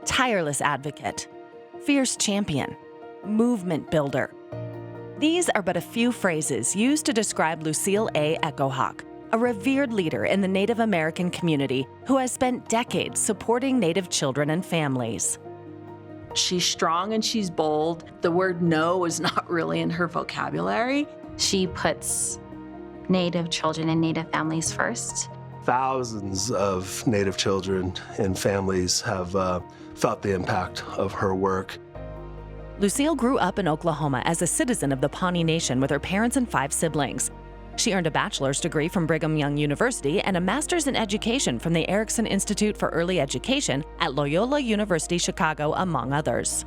tireless advocate, fierce champion, movement builder. These are but a few phrases used to describe Lucille A. Echohawk, a revered leader in the Native American community who has spent decades supporting Native children and families. She's strong and she's bold. The word no is not really in her vocabulary. She puts Native children and Native families first. Thousands of Native children and families have felt the impact of her work. Lucille grew up in Oklahoma as a citizen of the Pawnee Nation with her parents and 5 siblings. She earned a bachelor's degree from Brigham Young University and a master's in education from the Erickson Institute for Early Education at Loyola University Chicago, among others.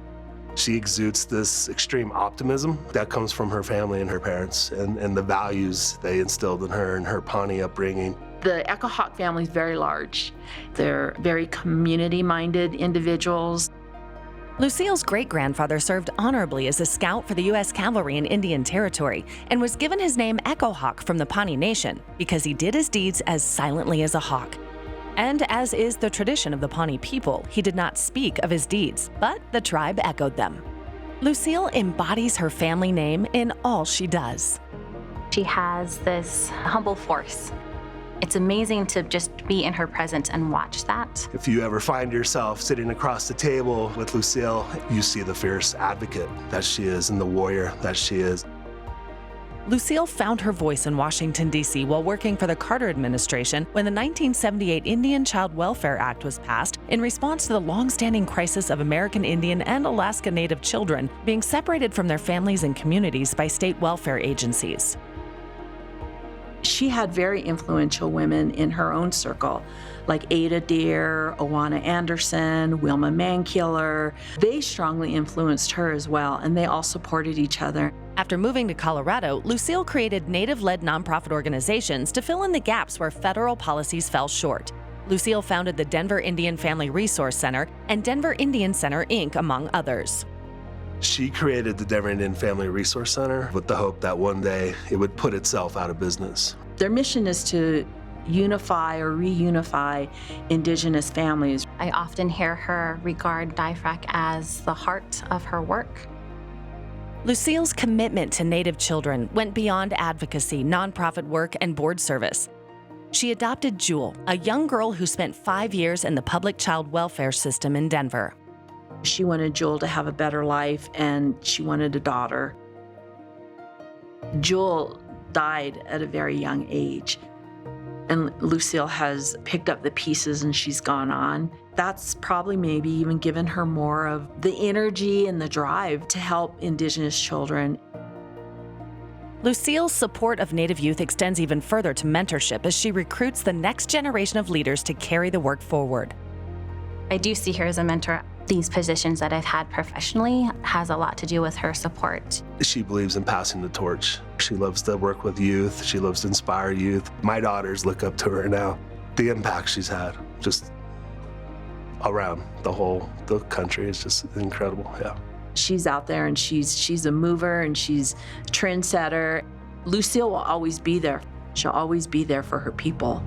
She exudes this extreme optimism that comes from her family and her parents and the values they instilled in her and her Pawnee upbringing. The Echohawk family is very large. They're very community-minded individuals. Lucille's great-grandfather served honorably as a scout for the U.S. Cavalry in Indian Territory and was given his name Echohawk from the Pawnee Nation because he did his deeds as silently as a hawk. And as is the tradition of the Pawnee people, he did not speak of his deeds, but the tribe echoed them. Lucille embodies her family name in all she does. She has this humble force. It's amazing to just be in her presence and watch that. If you ever find yourself sitting across the table with Lucille, you see the fierce advocate that she is and the warrior that she is. Lucille found her voice in Washington, D.C. while working for the Carter administration when the 1978 Indian Child Welfare Act was passed in response to the long-standing crisis of American Indian and Alaska Native children being separated from their families and communities by state welfare agencies. She had very influential women in her own circle, like Ada Deer, Owana Anderson, Wilma Mankiller. They strongly influenced her as well, and they all supported each other. After moving to Colorado, Lucille created Native-led nonprofit organizations to fill in the gaps where federal policies fell short. Lucille founded the Denver Indian Family Resource Center and Denver Indian Center, Inc., among others. She created the Denver Indian Family Resource Center with the hope that one day it would put itself out of business. Their mission is to unify or reunify Indigenous families. I often hear her regard DIFRAC as the heart of her work. Lucille's commitment to Native children went beyond advocacy, nonprofit work, and board service. She adopted Jewel, a young girl who spent 5 years in the public child welfare system in Denver. She wanted Jewel to have a better life, and she wanted a daughter. Jewel died at a very young age, and Lucille has picked up the pieces and she's gone on. That's probably maybe even given her more of the energy and the drive to help Indigenous children. Lucille's support of Native youth extends even further to mentorship as she recruits the next generation of leaders to carry the work forward. I do see her as a mentor. These positions that I've had professionally has a lot to do with her support. She believes in passing the torch. She loves to work with youth. She loves to inspire youth. My daughters look up to her now. The impact she's had just around the country is just incredible, yeah. She's out there and she's a mover and she's a trendsetter. Lucille will always be there. She'll always be there for her people.